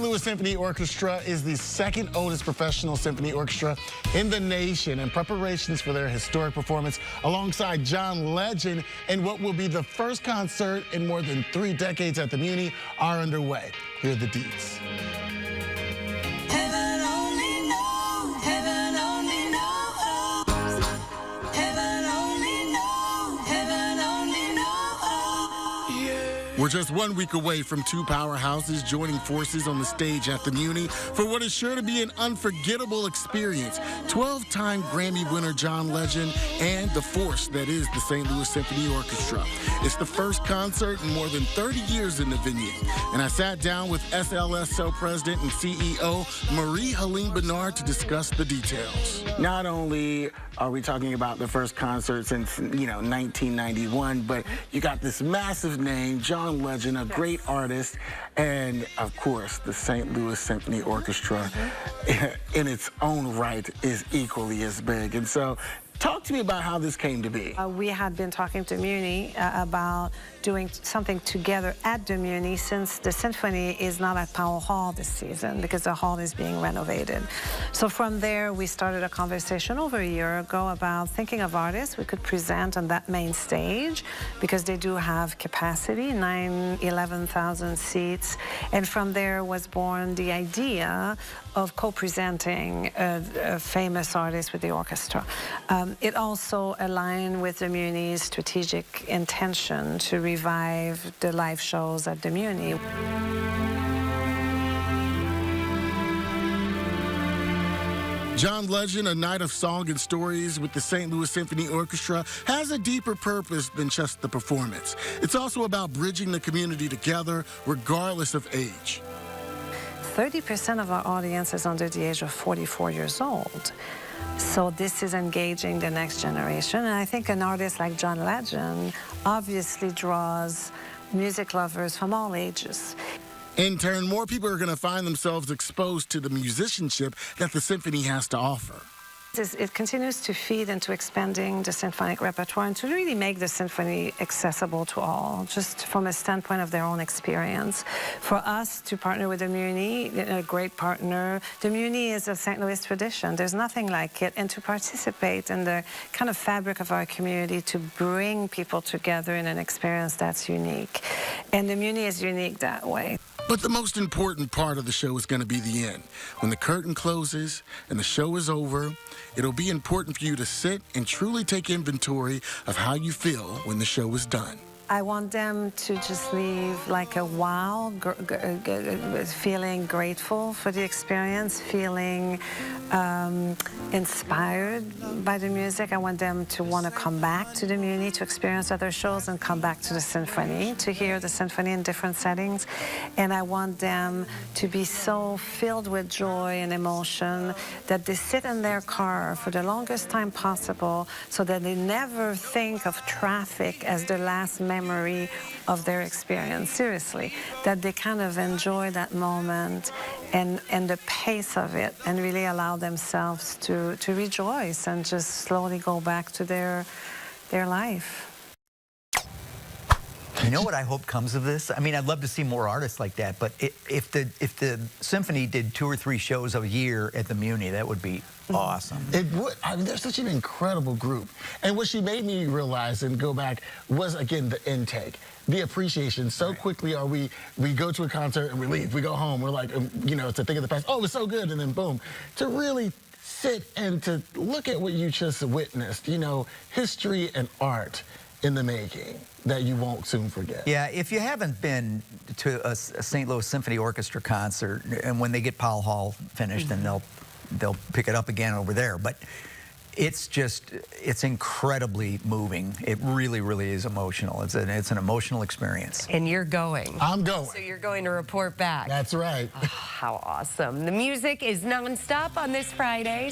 Louis Symphony Orchestra is the second oldest professional symphony orchestra in the nation, and preparations for their historic performance alongside John Legend in what will be the first concert in more than 3 decades at the Muny are underway. Here are the deets. Heaven only knows, heaven only knows, heaven only knows, heaven only knows. Yeah. We're just 1 week away from two powerhouses joining forces on the stage at the Muny for what is sure to be an unforgettable experience. 12-time Grammy winner John Legend and the force that is the St. Louis Symphony Orchestra. It's the first concert in more than 30 years in the venue. And I sat down with SLSO President and CEO Marie-Helene Bernard to discuss the details. Not only are we talking about the first concert since, 1991, but you got this massive name, John Legend, a great artist, and of course, the St. Louis Symphony Orchestra in its own right is equally as big. And so, talk to me about how this came to be. We had been talking to Muny about doing something together at the Muny, since the symphony is not at Powell Hall this season because the hall is being renovated. So from there, we started a conversation over a year ago about thinking of artists we could present on that main stage, because they do have capacity, 11,000 seats. And from there was born the idea of co-presenting a famous artist with the orchestra. It also aligned with the Muny's strategic intention to revive the live shows at the Muny. John Legend, A Night of Song and Stories with the St. Louis Symphony Orchestra, has a deeper purpose than just the performance. It's also about bridging the community together, regardless of age. 30% of our audience is under the age of 44 years old. So this is engaging the next generation. And I think an artist like John Legend obviously draws music lovers from all ages. In turn, more people are going to find themselves exposed to the musicianship that the symphony has to offer. It continues to feed into expanding the symphonic repertoire and to really make the symphony accessible to all, just from a standpoint of their own experience. For us to partner with the Muny, a great partner, the Muny is a St. Louis tradition. There's nothing like it. And to participate in the kind of fabric of our community, to bring people together in an experience that's unique. And the Muny is unique that way. But the most important part of the show is going to be the end. When the curtain closes and the show is over, it'll be important for you to sit and truly take inventory of how you feel when the show is done. I want them to just leave like a wow, feeling grateful for the experience, feeling inspired by the music. I want them to want to come back to the Muny to experience other shows and come back to the symphony, to hear the symphony in different settings. And I want them to be so filled with joy and emotion that they sit in their car for the longest time possible, so that they never think of traffic as the last memory of their experience. Seriously, that they kind of enjoy that moment and the pace of it, and really allow themselves to rejoice and just slowly go back to their life. You know what I hope comes of this? I mean, I'd love to see more artists like that, but if the symphony did 2 or 3 shows a year at the Muny, that would be awesome. It would. I mean, they're such an incredible group. And what she made me realize and go back was, again, the intake, the appreciation. So quickly are we go to a concert and we leave, we go home, we're like, to think of the past, oh, it was so good, and then boom. To really sit and to look at what you just witnessed, history and art in the making that you won't soon forget. Yeah, if you haven't been to a St. Louis Symphony Orchestra concert, and when they get Powell Hall finished, then they'll pick it up again over there. But it's incredibly moving. It really, really is emotional. It's an emotional experience. And you're going. I'm going. So you're going to report back. That's right. Oh, how awesome. The music is nonstop on this Friday.